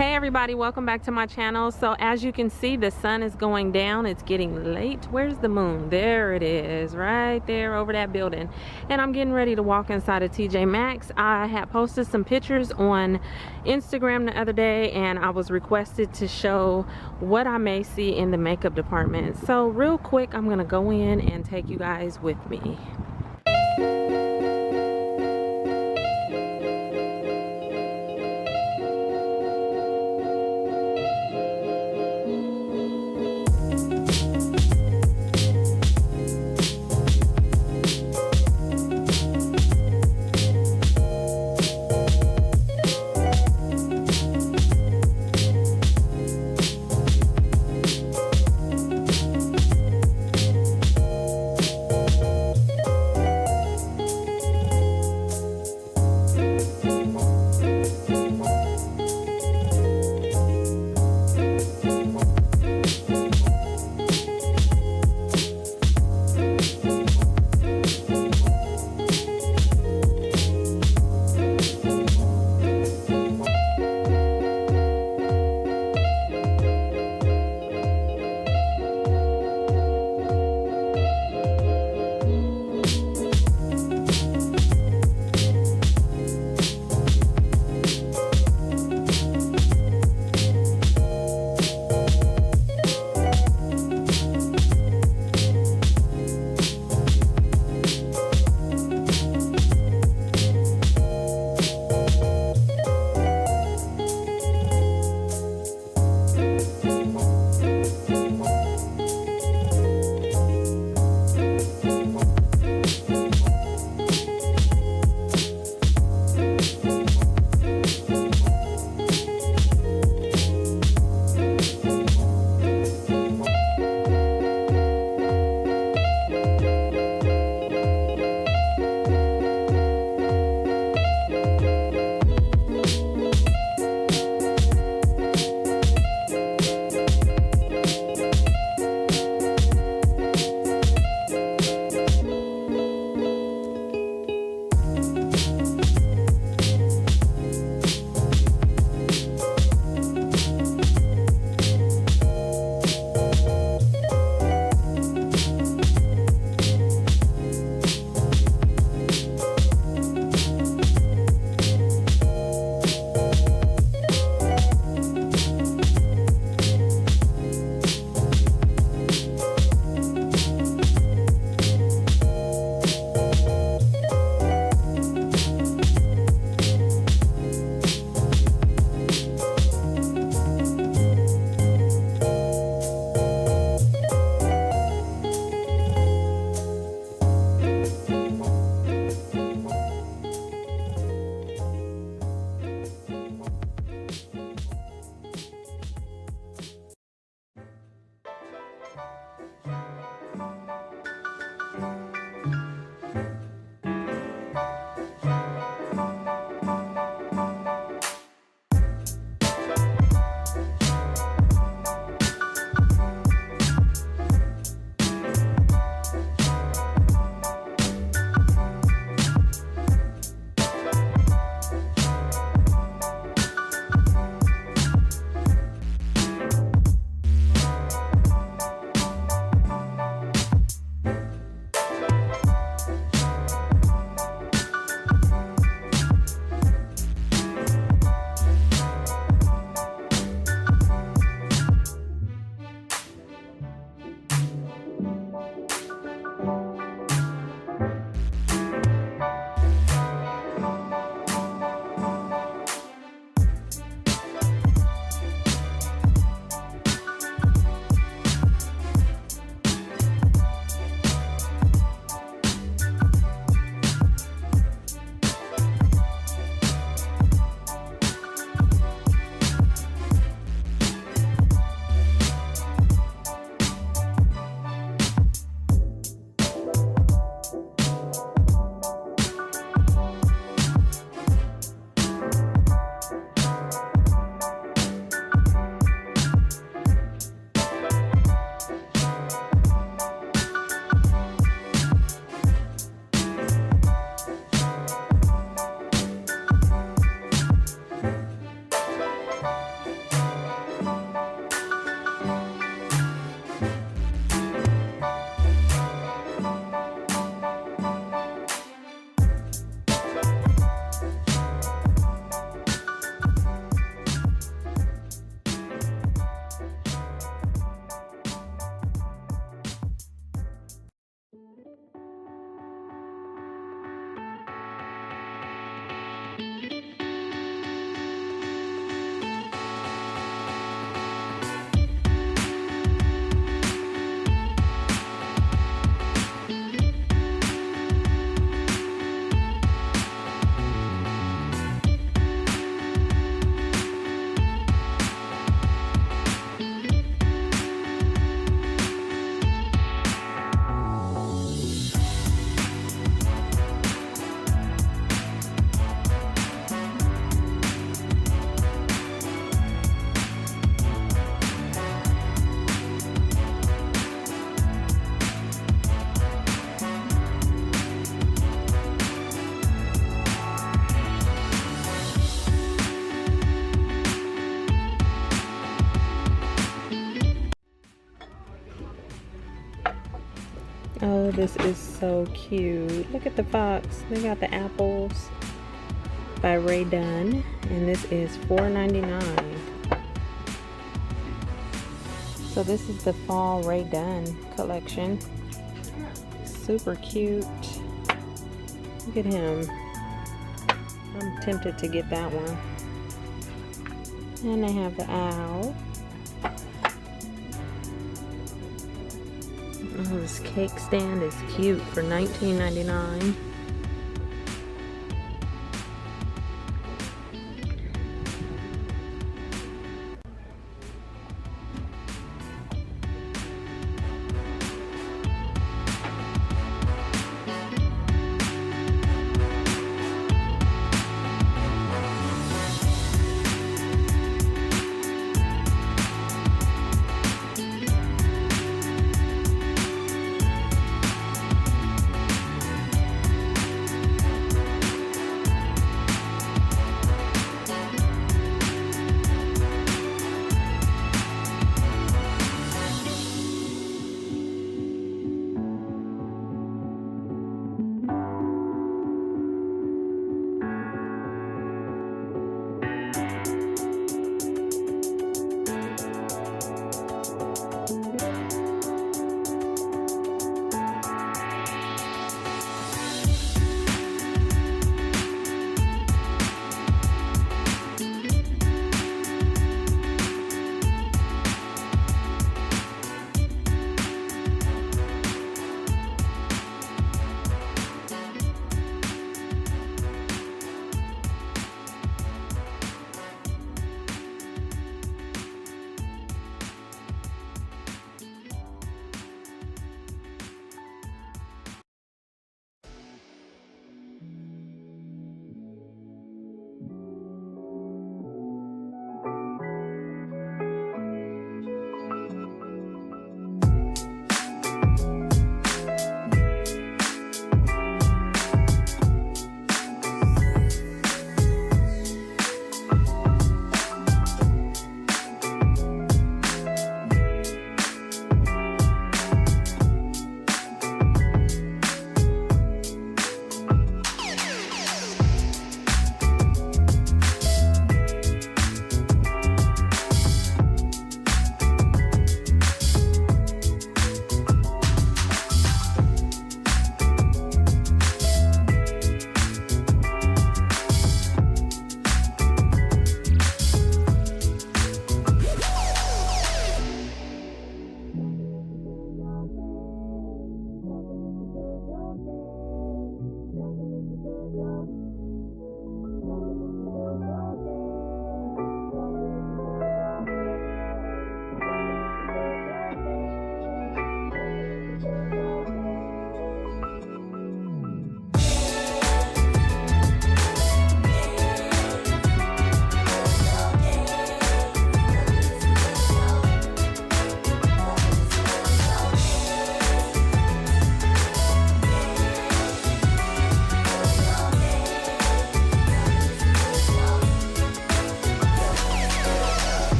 Hey everybody, welcome back to my channel. So as you can see, the sun is going down. It's getting late. Where's the moon? There it is, right there over that building. And I'm getting ready to walk inside of Tjmaxx. I had posted some pictures on Instagram the other day, and I was requested to show what I may see in the makeup department. So real quick, I'm gonna go in and take you guys with me. Oh, this is so cute. Look at the fox. They got the apples by Ray Dunn, and this is $4.99. So this is the fall Ray Dunn collection. Super cute. Look at him. I'm tempted to get that one. And they have the owl. Oh, this cake stand is cute for $19.99.